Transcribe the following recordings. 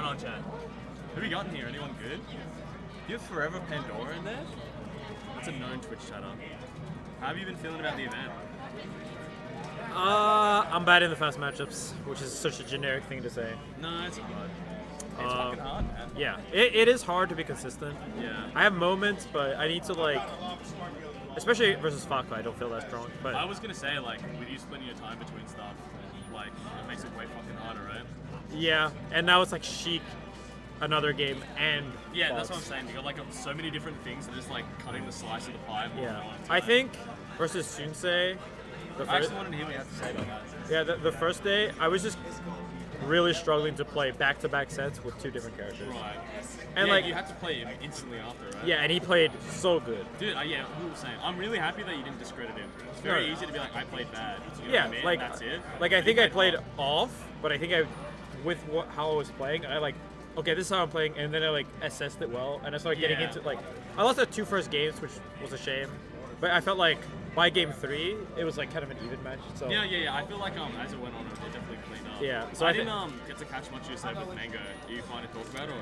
on, chat? Who we got in here? Anyone good? Do you have Forever Pandora in there? That's a known Twitch chatter. How have you been feeling about the event? I'm bad in the fast matchups, which is such a generic thing to say. No, it's hard. It's fucking hard, man. Yeah, it is hard to be consistent. Yeah. I have moments, but I need to like, especially versus Phob, I don't feel that strong. But I was gonna say, like, with you splitting your time between stuff, like, it makes it way fucking harder, right? yeah, and now it's like Sheik, another game, and Yeah, Phobs. that's what I'm saying. You got like so many different things that is like cutting the slice of the pie. More Yeah, than one I time. think versus Soonsay, I actually wanted to hear what you have to say about that. yeah, the first day I was just really struggling to play back-to-back sets with two different characters. Right. And yeah, like, you had to play him instantly after, right? yeah, and he played so good. Dude, yeah, we were saying, I'm really happy that you didn't discredit him. It's very easy to be like, I played bad. You know Yeah, what I mean? like, That's it. like I But think he I played well. off, but I think with how I was playing, I like, okay, this is how I'm playing, and then I like assessed it well, and I started getting Yeah. into like, I lost the two first games, which was a shame, but I felt like by game 3, it was like kind of an even match. So Yeah. I feel like as it went on, it definitely cleaned up. Yeah, so I I didn't get to catch much of your set with Mango. Are you fine to talk about it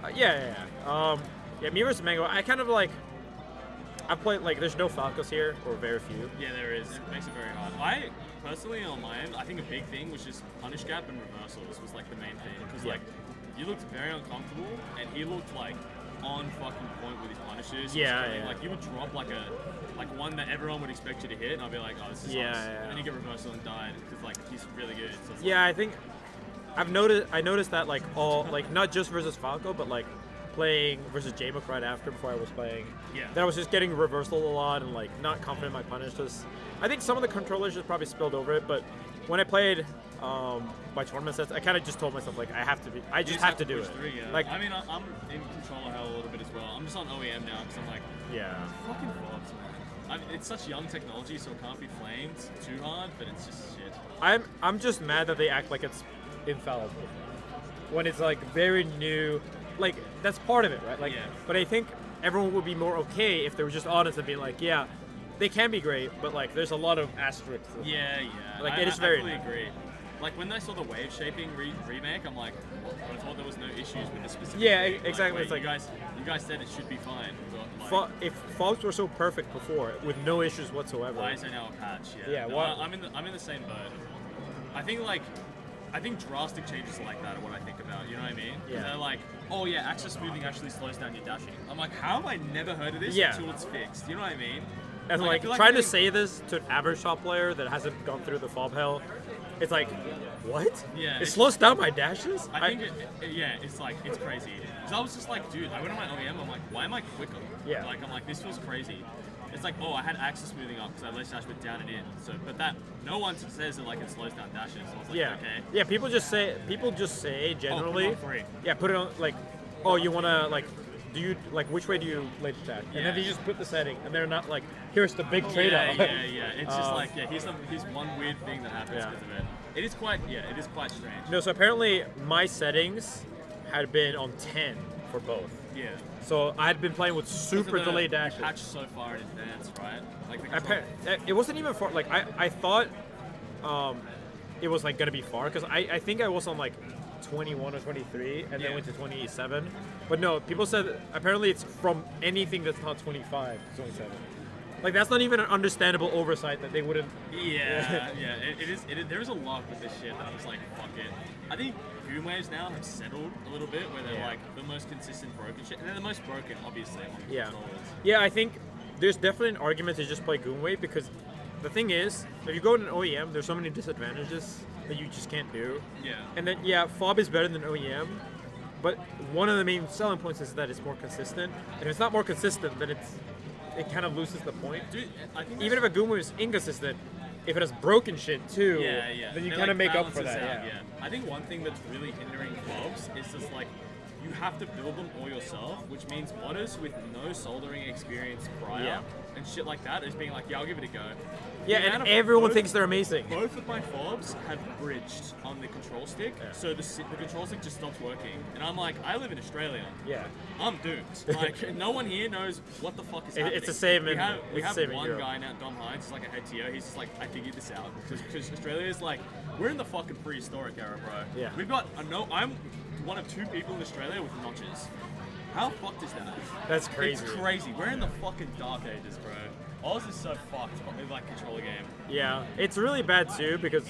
or? yeah, me versus Mango, I kind of like, I've played like, there's no Falcos here, or very few. Yeah, there is. It makes it very hard. I personally, on my end, I think a big thing was just punish gap and reversals was like the main thing. Because Yeah. like, you looked very uncomfortable, and he looked like on fucking point with his punishes. He was Yeah, throwing, yeah. Like you would drop like one that everyone would expect you to hit, and I'll be like, oh, this is Yeah, nice. yeah. And then you get reversal and died because like he's really good. So it's Yeah, I think I noticed that like like not just versus Falco, but like playing versus J-Mook right after before I was playing. Yeah. That I was just getting reversal a lot and like not confident in my punishes. I think some of the controllers just probably spilled over it, but when I played my tournament sets, I kind of just told myself like I just have to do push it. through, yeah. Like I mean, I'm in controller hell a little bit as well. I'm just on OEM now because I'm like, yeah. fucking Phobs, man. It's such young technology, so it can't be flamed too hard, but it's just shit. I'm just mad that they act like it's infallible when it's like very new. Like that's part of it, right? Like, Yeah. but I think everyone would be more okay if they were just honest and be like, yeah, they can be great, but like there's a lot of asterisks. Yeah. Like, I, it is I very- fully agree. Like when I saw the wave shaping remake, I'm like, I thought there was no issues with the specific. Yeah, thing. exactly. Like, It's wait, like- you guys said it should be fine. But, like, If Phobs were so perfect before with no issues whatsoever. why is there now a patch? Yeah. Yeah, No, why- I'm in the same boat. I think drastic changes like that are what I think about. You know what I mean? 'Cause Yeah. they're like, oh yeah, access smoothing actually slows down your dashing. I'm like, how have I never heard of this Yeah. until it's fixed? You know what I mean? And I like feel trying to they- say this to an average top player that hasn't gone through the Phob hell, it's like, what? Yeah, It it's- slows down my dashes? I think it's like, it's crazy. Because I was just like, dude, I went on my OEM, I'm like, why am I quicker? Yeah. Like, I'm like, this feels crazy. It's like, oh, I had access smoothing up because I ledge dash with down and in. So, but that, no one says that like it slows down dashes. So I was like, Yeah. okay. Yeah, people just say generally. Oh, put it on free. Yeah, put it on like, oh, you wanna like, do you like which way do you ledge dash? And then Yeah. they just put the setting, and they're not like, here's the big trade-off. Yeah. It's just like, yeah, here's one weird thing that happens Yeah. because of it. It is quite strange. No, so apparently my settings had been on 10 for both. Yeah. So I had been playing with super Because of delayed the dashes. patch so far in advance, right? Like the control- It wasn't even far. Like I thought it was like gonna be far because I think I was on like 21 or 23 and Yeah. then went to 27. But no, people said apparently it's from anything that's not 25 to 27. Like that's not even an understandable oversight that they wouldn't. Yeah. It is. There is a lot with this shit that I'm just like, fuck it. I think Goomwaves now have settled a little bit where they're Yeah. like the most consistent broken shit, and they're the most broken, obviously, on the Yeah. controllers. Yeah, I think there's definitely an argument to just play Goomwave because the thing is, if you go in an OEM, there's so many disadvantages that you just can't do. Yeah. And then, yeah, Phob is better than OEM, but one of the main selling points is that it's more consistent. And if it's not more consistent, then it kind of loses the point. Dude, I think Even if a Goomwave is inconsistent, if it has broken shit too, then you It, kind of like, make up for balances that. out, Yeah. I think one thing that's really hindering Phobs is just like you have to build them all yourself, which means modders with no soldering experience prior Yeah. and shit like that is being like, yeah, I'll give it a go. Yeah, The amount and of- everyone both- thinks they're amazing. Both of my Phobs have bridged on the control stick, Yeah. so the control stick just stops working. And I'm like, I live in Australia. Yeah. I'm doomed. Like, no one here knows what the fuck is happening. It's the same We in- have, we it's the have same in one Europe. guy now, Dom Hines, he's like a head TO. He's just like, I figured this out. Because Australia is like, we're in the fucking prehistoric era, bro. Yeah. We've got, one of 2 people in Australia with notches. How fucked is that? That's crazy. It's crazy. We're in the fucking dark ages, bro. Oz is so fucked with like controller game. Yeah, it's really bad too because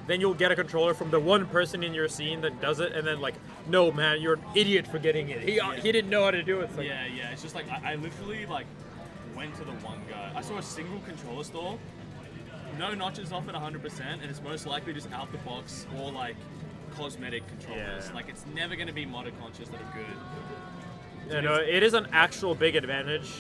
then you'll get a controller from the one person in your scene that does it, and then like, no man, you're an idiot for getting it. He didn't know how to do it. It's like, yeah. It's just like I literally like went to the one guy. I saw a single controller store, no notches off at 100%, and it's most likely just out the box or like cosmetic controllers. Yeah. Like it's never gonna be modder conscious that are good. You know, it is an actual big advantage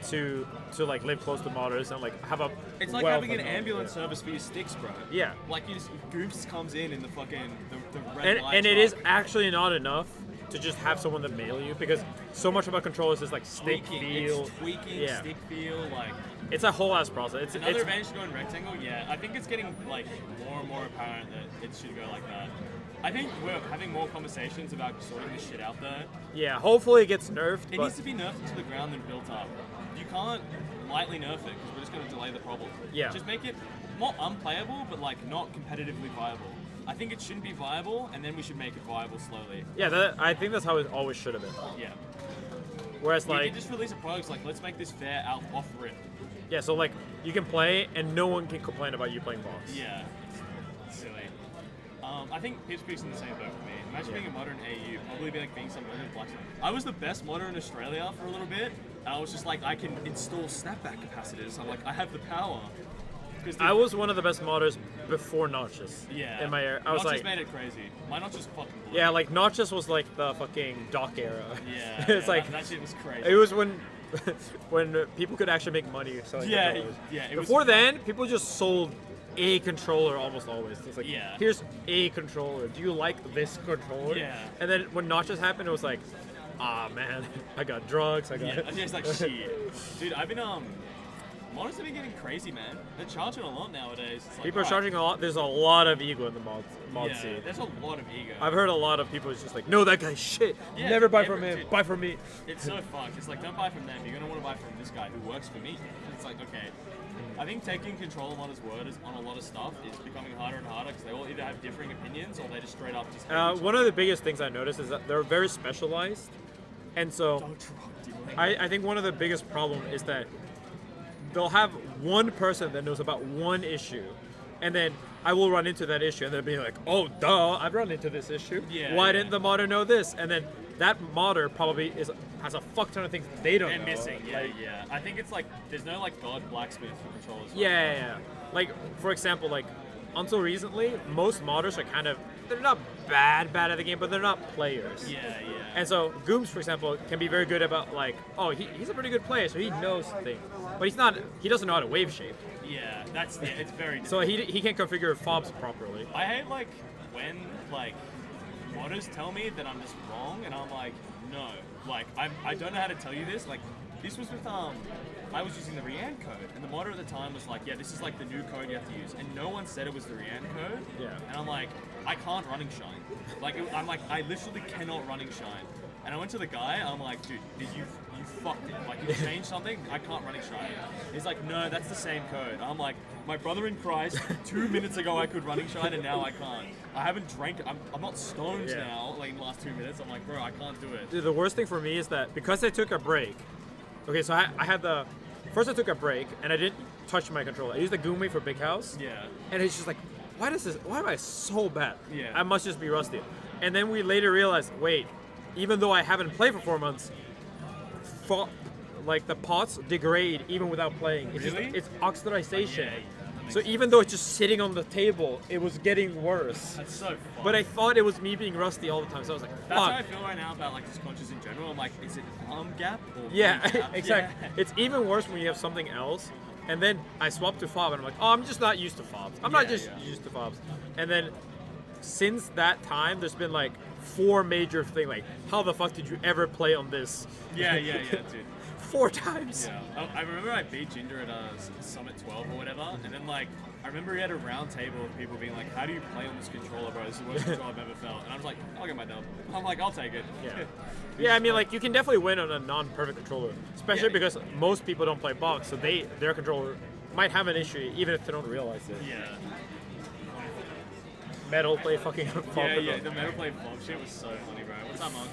to like live close to modders and like have a. It's like wealth having an of knowledge. ambulance service for your sticks, bro. Yeah. Like you just Goops comes in the fucking the red light And it truck. is actually not enough to just have someone to mail you because so much about controllers is like stick feel. It's tweaking, Yeah. stick feel, like It's a whole ass process. It's another advantage to go in rectangle. Yeah, I think it's getting like more and more apparent that it should go like that. I think we're having more conversations about sorting this shit out there. yeah. Hopefully it gets nerfed. It but needs to be nerfed into the ground and built up. You can't lightly nerf it because we're just going to delay the problem. Yeah. Just make it not unplayable, but like not competitively viable. I think it shouldn't be viable, and then we should make it viable slowly. yeah, I think that's how it always should have been. Yeah. Whereas You like can just release a product like, let's make this fair out off rip. yeah, so like you can play and no one can complain about you playing box. Yeah. It's silly. I think Pipsqueak's in the same boat for me. Imagine being a modern AU, probably be like being some other black. I was the best modder in Australia for a little bit, and I was just like, I can install snapback capacitors. I'm like, I have the power. I was one of the best modders before Notches. Yeah. In my era, I was Notches like, made it crazy. My Notches fucking blew. yeah, like Notches was like the fucking dock era. Yeah. It's like that shit was crazy. it was when when people could actually make money selling Yeah, controllers. yeah, it was Before fun. then, people just sold a controller almost always. It's like, Yeah. here's a controller. Do you like this controller? Yeah. And then when Notches happened, it was like, ah man, I got drugs. I got. Yeah, it's like shit. Dude, I've been modders have been getting crazy, man. They're charging a lot nowadays. It's like, People are alright, charging a lot. There's a lot of ego in the mod yeah, scene. there's a lot of ego. I've heard a lot of people is just like, no, that guy's shit. Yeah, Never buy never- from him. dude. Buy from me. It's so fucked. It's like, don't buy from them. You're gonna want to buy from this guy who works for me. And it's like, okay. I think taking control of modders' word on a lot of stuff is becoming harder and harder because they all either have differing opinions or they just straight up just. hate each One of the biggest things I noticed is that they're very specialized, and so other. Don't drop, I think one of the biggest problem is that they'll have one person that knows about one issue, and then I will run into that issue, and they'll be like, "Oh, duh, I've run into this issue. Yeah, Why yeah. didn't the modder know this?" And then that modder probably has a fuck ton of things they don't They're know. missing, yeah, Like, yeah. I think it's like there's no like god blacksmith for controllers. yeah. Like for example, like until recently, most modders are kind of they're not bad at the game, but they're not players. Yeah, yeah. And so Gooms, for example, can be very good about like, oh, he's a pretty good player, so he knows things, but he doesn't know how to wave shape, Yeah, it's very. so he can't configure fobs properly. I hate like when like modders tell me that I'm just wrong, and I'm like, no, like I don't know how to tell you this. Like this was with I was using the Rian code, and the modder at the time was like, yeah, this is like the new code you have to use, and no one said it was the Rian code. Yeah. And I'm like, I can't running shine. Like I'm like, I literally cannot running shine. And I went to the guy, I'm like, dude, you fucked it. Like you changed something, I can't running shine. He's like, no, that's the same code. I'm like, my brother in Christ, 2 minutes ago I could running shine and now I can't. I haven't drank it. I'm not stoned Yeah. now, like in the last 2 minutes. I'm like, bro, I can't do it. Dude, the worst thing for me is that because I took a break. Okay, so I had first I took a break and I didn't touch my controller. I used the Goomwave for Big House. Yeah. And it's just like, why am I so bad? Yeah. I must just be rusty. And then we later realized, wait, even though I haven't played for 4 months, like the pots degrade even without playing. It's Really? just, it's oxidization. Yeah, that makes So even though it's just sitting on the table, it was getting worse. That's so fun. But I thought it was me being rusty all the time, so I was like, That's how I fuck. feel right now about like just conscious in general. I'm like, is it arm gap or Yeah, knee gap? exactly. Yeah. It's even worse when you have something else, and then I swap to Phob, and I'm like, oh, I'm just not used to Phobs. I'm not Yeah, just yeah. used to Phobs. And then since that time, there's been like 4 major things. Like, how the fuck did you ever play on this? Yeah, dude. 4 times. Yeah, I remember I beat Ginger at Summit 12 or whatever, and then like I remember he had a round table of people being like, "How do you play on this controller, bro? This is the worst controller I've ever felt." And I was like, "I'll get my dub." I'm like, "I'll take it." Yeah. Yeah, I mean, like, you can definitely win on a non-perfect controller, especially Yeah. because most people don't play box, so their controller might have an issue even if they don't realize it. Yeah. metal play fucking Yeah, yeah, the metal play Phob shit was so funny, bro. What's up, Monk?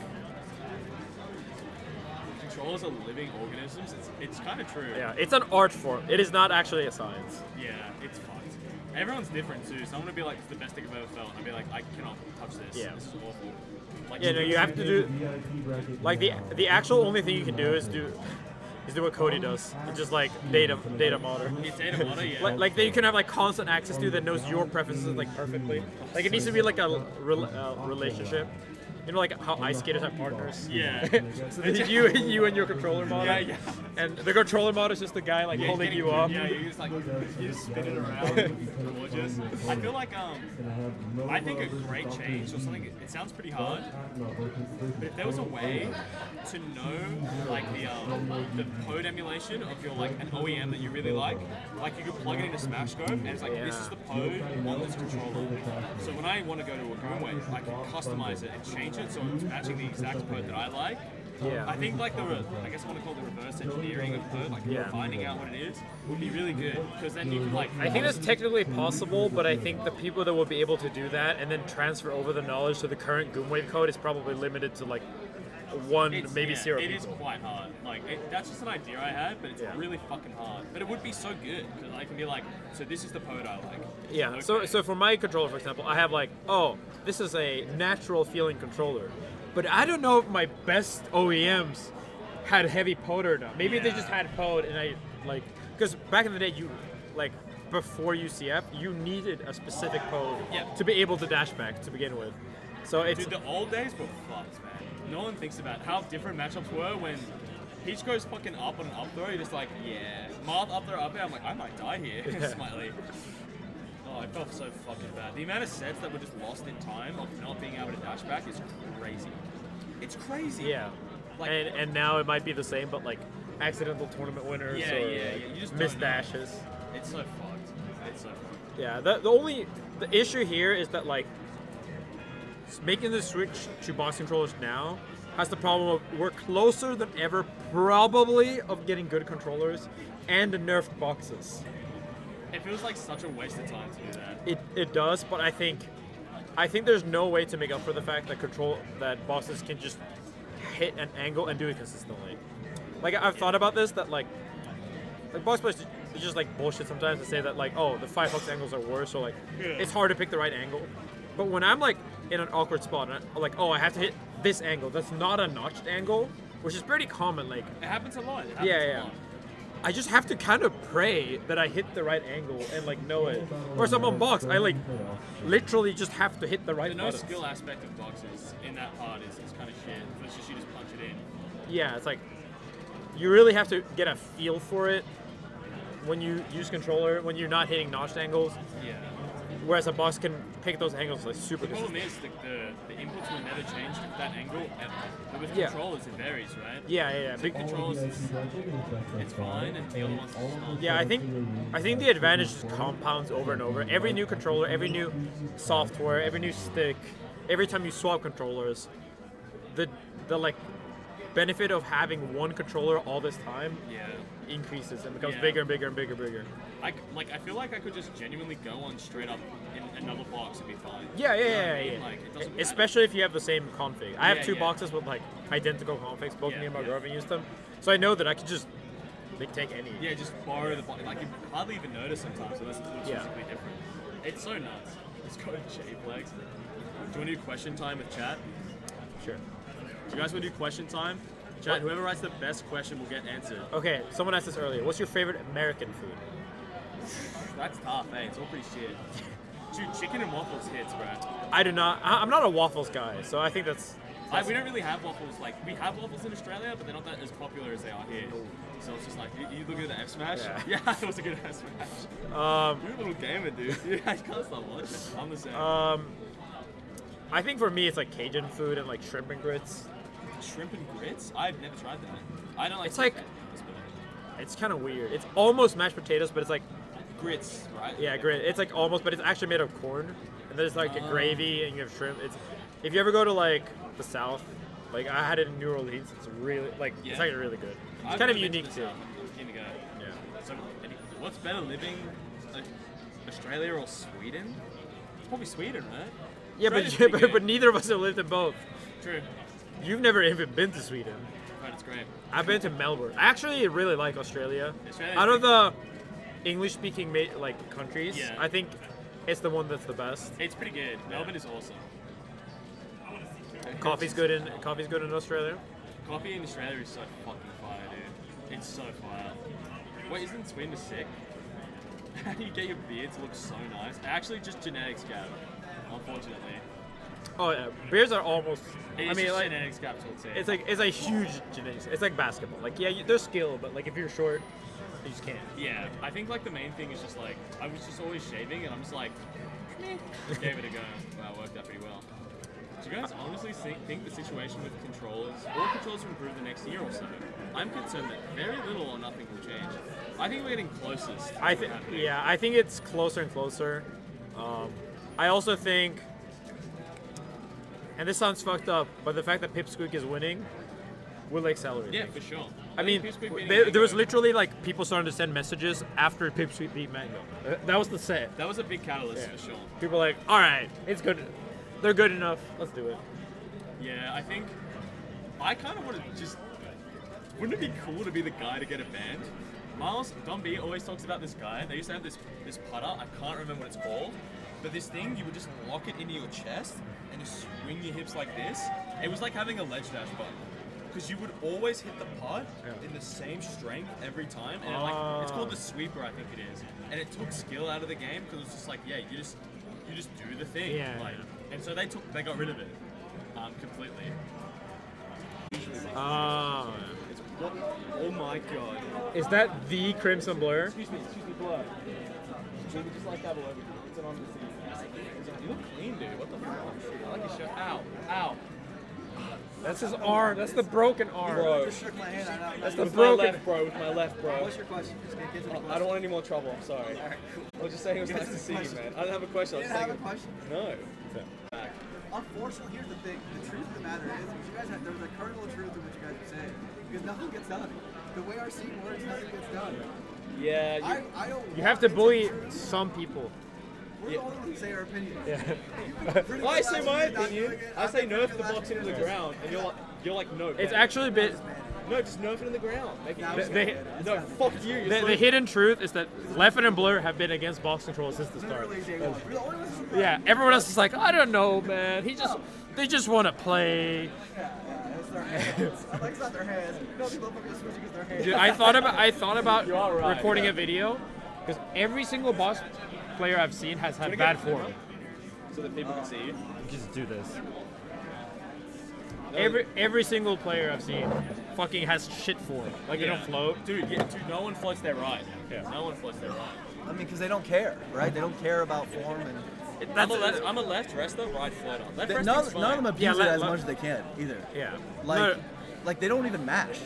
Controllers are living organisms. It's kind of true. Yeah, it's an art form. It is not actually a science. Yeah, it's fucked. Everyone's different too. Someone would be like, "It's the best thing I've ever felt." And I'd be like, "I cannot touch this. Yeah. This is awful." Like, Yeah, no, you have to do like the actual only thing you can do is do what Cody does. It's just like data modder. It's data modder, yeah. Like that you can have like constant access to that knows your preferences like perfectly. Like it needs to be like a relationship. You know, like how ice skaters have partners. Yeah. So you and your controller mod. Yeah, yeah. And the controller mod is just the guy like holding you up. Yeah, you just like you just spin it around. Gorgeous. I feel like I think a great change or something. It sounds pretty hard, but if there was a way to know like the code emulation of your like an OEM that you really like you could plug it into Smash Scope and it's like this is the code on this controller. So when I want to go to a Goomwave, I can customize it and change it so it's matching the exact code that I like. Yeah. I think like I guess I want to call it the reverse engineering of code, like finding out what it is, would be really good because then you can like. I think that's technically possible, but I think the people that will be able to do that and then transfer over the knowledge to the current Goomwave code is probably limited to like maybe zero. It is quite hard. Like that's just an idea I had, but it's really fucking hard. But it would be so good because I can be like, so this is the code I like. Yeah. Okay. So for my controller, for example, I have like, oh, this is a natural feeling controller, but I don't know if my best OEMs had heavy pod or not. Maybe they just had pod, and I like because back in the day, you like before UCF, you needed a specific pod to be able to dash back to begin with. So it's dude, the old days were fucked, man. No one thinks about how different matchups were when Peach goes fucking up on an up throw. You're just like, yeah, Marth up there, up there. I'm like, I might die here. Smiley. Oh, I felt so fucking bad. The amount of sets that were just lost in time of not being able to dash back is crazy. It's crazy. Yeah. Like, and now it might be the same, but like accidental tournament winners or You just missed dashes. It's so fucked. It's so fucked. Yeah. The issue here is that like making the switch to box controllers now has the problem of we're closer than ever probably of getting good controllers and nerfed boxes. It feels like such a waste of time to do that. It does, but I think there's no way to make up for the fact that boxes can just hit an angle and do it consistently. Like I've thought about this that like box players it's just like bullshit sometimes to say that like the 5-fox angles are worse or like it's hard to pick the right angle. But when I'm like in an awkward spot and I'm like, I have to hit this angle that's not a notched angle, which is pretty common. Like it happens a lot. A lot. I just have to kind of pray that I hit the right angle and like know it. Whereas I'm on box, I like literally just have to hit the right. The no buttons. skill aspect of boxes in that part is kind of shit. It's just you just punch it in. Yeah, it's like you really have to get a feel for it when you use controller when you're not hitting notched angles. Yeah. Whereas a box can pick those angles like super. The problem is the inputs will never change to that angle ever. But with controllers it varies, right? Yeah. Big controllers, it's fine, and the other ones are not. Yeah, I think the advantage just compounds over and over. Every new controller, every new software, every new stick, every time you swap controllers, the like benefit of having one controller all this time increases and becomes bigger and bigger and bigger and bigger. I feel like I could just genuinely go on straight up in another box and be fine. Yeah. Like, it doesn't especially if you have the same config. I have two boxes with like identical configs. Both me and my girlfriend use them, so I know that I could just take any. Yeah, just borrow the box. Like you hardly even notice sometimes unless it looks physically different. It's so nuts. Let's go to J-Flex. Do you want to do question time with chat? Sure. Do you guys want to do question time? Chat, whoever writes the best question will get answered. Okay, someone asked this earlier. What's your favorite American food? That's tough, It's all pretty shit. Dude, chicken and waffles hits, bro. I do not. I'm not a waffles guy, so I think that's we don't really have waffles. Like, we have waffles in Australia, but they're not that as popular as they are here. So it's just like, you look at the F Smash? Yeah, it was a good F Smash. You're a little gamer, dude. I can't stop watching. I'm the same. I think for me, it's like Cajun food and like shrimp and grits. Shrimp and grits? I've never tried that. I don't like. It's like, it's kind of weird. It's almost mashed potatoes, but it's like grits, right? Yeah, grit. It's like almost, but it's actually made of corn, and there's like a gravy, and you have shrimp. It's if you ever go to like the South, like I had it in New Orleans. It's really like it's actually really good. It's kind of unique too. I'm keen to go. Yeah. So, what's better, living Australia or Sweden? Probably Sweden, right? Yeah, Australia's pretty good. but neither of us have lived in both. True. You've never even been to Sweden. Right, it's great. I've been to Melbourne. I actually really like Australia. Australia's Out of pretty the English-speaking countries, Yeah. I think it's the one that's the best. It's pretty good. Melbourne is awesome. Coffee's good in Australia. Coffee in Australia is so fucking fire, dude. It's so fire. Wait, isn't Sweden sick? How do you get your beard to look so nice? Actually, just genetics, Gab. Unfortunately. Oh yeah, beers are almost. It's I mean, just like genetics, Gab, to say. it's a huge genetics. It's like basketball. Like yeah, there's skill, but like if you're short, you just can't. Yeah, I think like the main thing is just like I was just always shaving, and I'm just like, just gave it a go. Wow, it worked out pretty well. Do you guys honestly think the situation with controllers will improve the next year or so? I'm concerned that very little or nothing will change. I think we're getting closest. I think it's closer and closer. I also think, and this sounds fucked up, but the fact that Pipsqueak is winning will accelerate. Yeah, for sure. I mean, Pipsqueak beating there was Mango. literally like people starting to send messages after Pipsqueak beat Mango. That was the set. That was a big catalyst Yeah. for sure. People were like, all right, it's good. They're good enough. Let's do it. Yeah, I think I kind of want to just. Wouldn't it be cool to be the guy to get a band? Miles Don B always talks about this guy. They used to have this putter. I can't remember what it's called, but this thing you would just lock it into your chest and just swing your hips like this. It was like having a ledge dash button. Because you would always hit the putt in the same strength every time, and it's called the sweeper, I think it is. And it took skill out of the game because it was just like, yeah, you just do the thing. Yeah. And so they got rid of it completely. Oh my god. Is that the Crimson Blur? Excuse me, Blur. Should we just like that all over? It's on the seat. You look clean, dude. What the fuck? I like your shirt. Ow. That's his arm. That's the broken arm. Bro. Just shook my hand. That's the With my broken. left, bro. With my left, bro. What's your question? Just get to the question. I don't want any more trouble. I'm sorry. I was just saying it was nice to see you, man. I don't have a question. I You was didn't have saying a question? no. Unfortunately, here's the thing. The truth of the matter is, what you guys have, there was a kernel of truth in what you guys are saying. Because nothing gets done. The way our scene works, nothing gets done. Yeah. I don't You have to bully some people. We're the only ones who say our opinion. Yeah. Well, I say my You're not opinion. doing it. I say think nerf you're the last box into the year. ground, and you're like no. It's Ben. actually a bit. No, just nerf it in the ground. Make it Now easy. They, No, fuck you. You're the slow. hidden truth is that Leffen and Blur have been against box control since the start. Literally day one. We're the only ones who Yeah, everyone else is like, I don't know, man. They just want to play. It's their hands. I like it's not their hands. No, people are switching because their hands. Dude, I thought about You are right, recording yeah. a video because every single box player I've seen has had bad form. So that people can see you. Just do this. Every single player I've seen fucking has shit form. Like they don't float. Dude, no one floats their ride. Yeah. No one floats their ride. I mean, because they don't care, right? They don't care about form and. I'm a left wrestler, right floater. Left None, wrestling's none of them fine. abuse Yeah, it as let- much as they can either. Yeah. Like they don't even mash.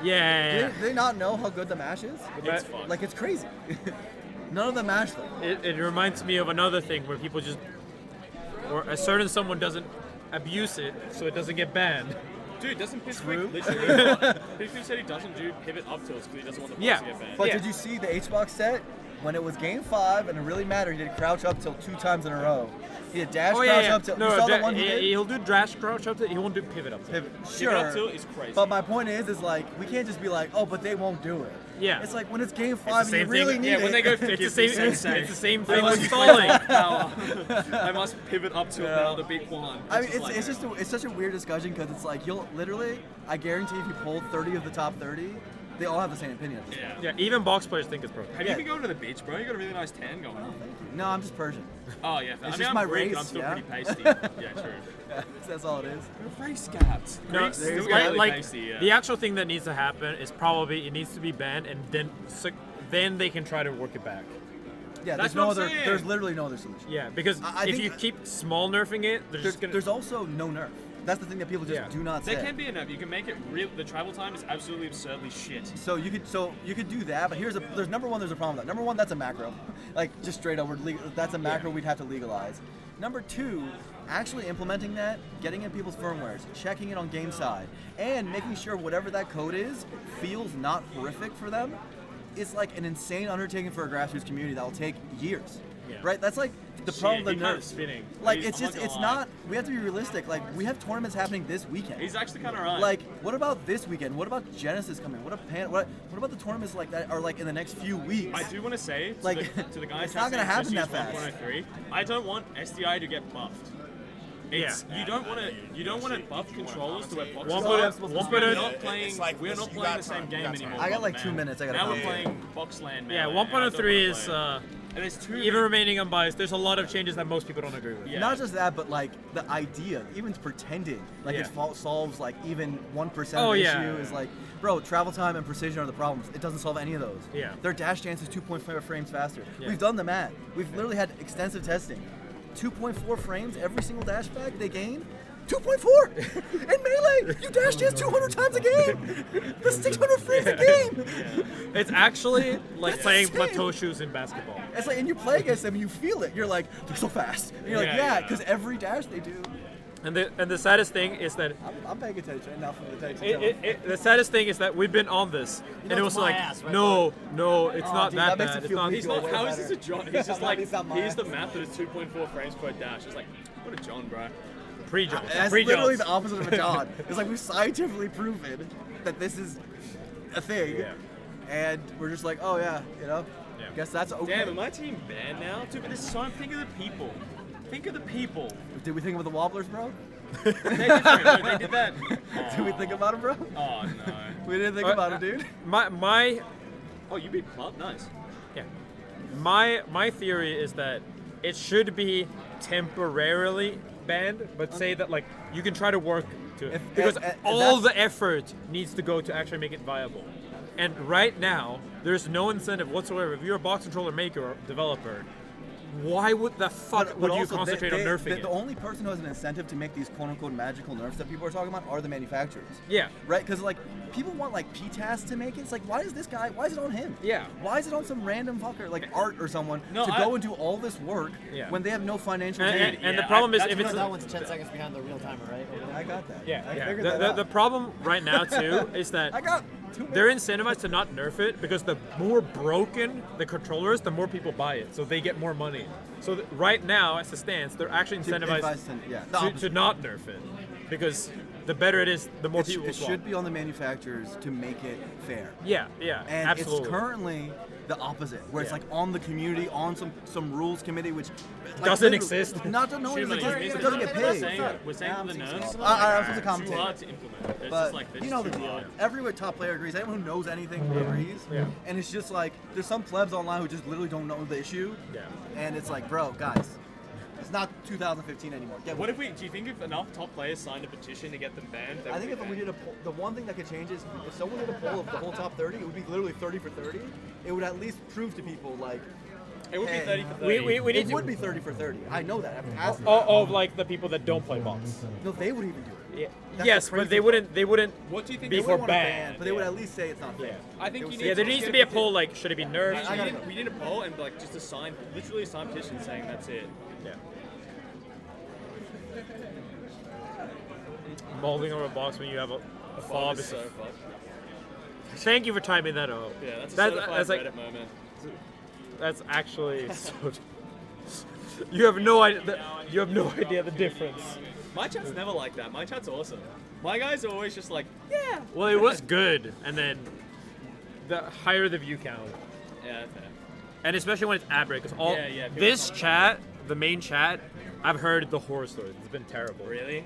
Yeah. Do they not know how good the mash is? It's fun. Like it's crazy. None of them mash them. It reminds me of another thing where people just, or a certain someone doesn't abuse it, so it doesn't get banned. Dude, doesn't True. Pipsqueak literally? Pipsqueak said he doesn't do pivot up tilts because he doesn't want the box Yeah. to get banned. But Yeah. did you see the H-box set? When it was game 5 and it really mattered, he did crouch up tilt 2 times in a row. He did dash crouch up tilt. No, you saw the one he did? he'll do dash crouch up tilt. He won't do pivot up tilt. Pivot. Pivot up Sure. tilt is crazy. But my point is like we can't just be like, oh, but they won't do it. Yeah. It's like when it's game It's 5 the and you same really thing. need Yeah, it. when they go It's 50, the it's the same same. thing. It's the same I thing must with stalling. I must pivot up tilt now to beat one. I mean, it's such a weird discussion because it's like you'll literally, I guarantee if you pulled 30 of the top 30, they all have the same opinion. Yeah. Yeah, even box players think it's broken. Have Yeah. you been going to the beach, bro? You got a really nice tan going on. No, I'm just Persian. Oh yeah. I mean, just I'm my Greek, race, I'm still yeah? pretty pasty. Yeah, true. That's all it is. We're race gaps. No, Greeks there you still go. get really like pasty, yeah. the actual thing that needs to happen is probably it needs to be banned, and then they can try to work it back. Yeah, That's there's no what I'm other. saying. There's literally no other solution. Yeah, because I if think- you keep small nerfing it, they're just gonna. There's also no nerf. That's the thing that people just Yeah. do not say. There can be a nerf. You can make it real. The travel time is absolutely absurdly shit. So you could do that, but there's number one. There's a problem with that. Number one, that's a macro, like just straight up. That's a macro we'd have to legalize. Number two, actually implementing that, getting in people's firmwares, checking it on game side, and making sure whatever that code is feels not horrific for them, is like an insane undertaking for a grassroots community that will take years. Yeah. right? That's like the Shit, problem with he the kinda nerfs. spinning. Like He's- it's I'm just not it's gonna lie. not. We have to be realistic. Like we have tournaments happening this weekend. He's actually kind of right. Like, what about this weekend? What about Genesis coming? What about the tournaments like that are like in the next few weeks? I do want to say to, Like, to the guys it's not gonna testing happen just that use fast. 1.03, I don't want SDI to get buffed. It's, you don't want to buff controllers to where boxes One are. point- one We're point- not playing. It's like we're this, not you playing got the same time, game you got anymore. time. I got like man. 2 minutes. I gotta Now we're play. playing Boxland. Yeah, Melee, and I don't 1.03 wanna is play. And there's two. even remaining unbiased. There's a lot of changes that most people don't agree with. Yeah. Not just that, but like the idea, even pretending like Yeah. solves like even 1% Oh, of the yeah. issue is like, bro, travel time and precision are the problems. It doesn't solve any of those. Yeah. Their dash dance is 2.5 frames faster. Yeah. We've done the math. We've literally had extensive testing. 2.4 frames every single dash back they gain. 2.4 in melee. You dash dance 200 times a game. That's 600 frames a game. It's actually like That's playing insane. plateau shoes in basketball. It's like, and you play against them and you feel it. You're like, they're so fast. And you're like, Yeah, yeah, yeah. because every dash they do. And the saddest thing is that I'm paying attention enough from the attention. the saddest thing is that we've been on this, and know it it's was my like, ass, right, no, it's Oh, not dude, that that makes bad. it It's feel not. weak. He's not. way How is better. this a John? He's just like He's not mine. here's the math that is 2.4 frames per dash. It's like what a John, bro. Pre-Jones. That's Pre-Jones. literally the opposite of a John. It's like we've scientifically proven that this is a thing, Yeah. and we're just like, oh yeah, Yeah. guess that's okay. Damn, am my team banned now? Dude, but this is so. Think of the people. Think of the people. Did we think about the Wobblers, bro? They're different. No, they did that. Did we think about them, bro? Oh no. We didn't think about them, dude. My Oh, you beat Phob? Nice. yeah. My theory is that it should be temporarily banned, but say that like you can try to work to it because all the effort needs to go to actually make it viable. And right now, there's no incentive whatsoever. If you're a box controller maker or developer, why would the fuck would you also, concentrate on nerfing it? The only person who has an incentive to make these quote-unquote magical nerfs that people are talking about are the manufacturers. Yeah. Right? Because like people want like PTAS to make it. It's like, why is this guy? Why is it on him? Yeah. Why is it on some random fucker like Art or someone No, to I- go and do all this work Yeah. when they have no financial And, gain? and the Yeah, problem is that's if what it's That one's 10 seconds behind the real timer, right? I got that. yeah, I yeah. figured that out. The problem right now too is that I got 2 minutes. they're incentivized to not nerf it because the more broken the controller is, the more people buy it, so they get more money. So right now, as it stands, they're actually incentivized The to opposite. not nerf it because the better it is, the more It, people will it swap. should be on the manufacturers to make it fair. Yeah, yeah, And absolutely. it's currently the opposite, where it's Yeah. like on the community, on some rules committee, which like, Doesn't literally- exist. Not to know Shoot, it man, exists, you it missed doesn't it. get We're paid. saying, we're saying for the nerfs. I'm supposed to Too commentate. hard to implement. It's But just like they're you just know the too deal. hard. Every top player agrees. Anyone who knows anything agrees. Yeah. And it's just like there's some plebs online who just literally don't know the issue. Yeah. And it's like, bro, guys, it's not 2015 anymore. Get What with if we? Do you think if enough top players signed a petition to get them banned? it. I think if we did a poll, the one thing that could change is if someone did a poll of the whole top 30, it would be literally 30 for 30. It would at least prove to people like it would be Hey. 30 for 30. We need it to. would be 30 for 30. I know that. I've asked them. Of like the people that don't play box. No, they would even do it. Yeah. That's Yes, the but crazy they part. wouldn't. What do you think? Be They they for would want to ban, ban, but they would yeah. at least say it's not fair. Yeah. I think It you was- need. Yeah, there to needs get to be a petition. poll like, should it be nerfed? I gotta go. We need a poll and like just a sign, literally a signed petition saying that's it. Yeah. Molding over a box when you have a Phob fob is is so fucked. Thank you for timing that up. Yeah, that's a That's- certified that's like- Reddit moment. That's actually so. You have no idea. You have no idea the difference. My chat's never like that. My chat's awesome. My guys are always just like, yeah. Well, it was good, and then the higher the view count, Yeah, fair. and especially when it's ad break, because all Yeah, yeah, people this comment. chat, the main chat, I've heard the horror stories. It's been terrible. Really?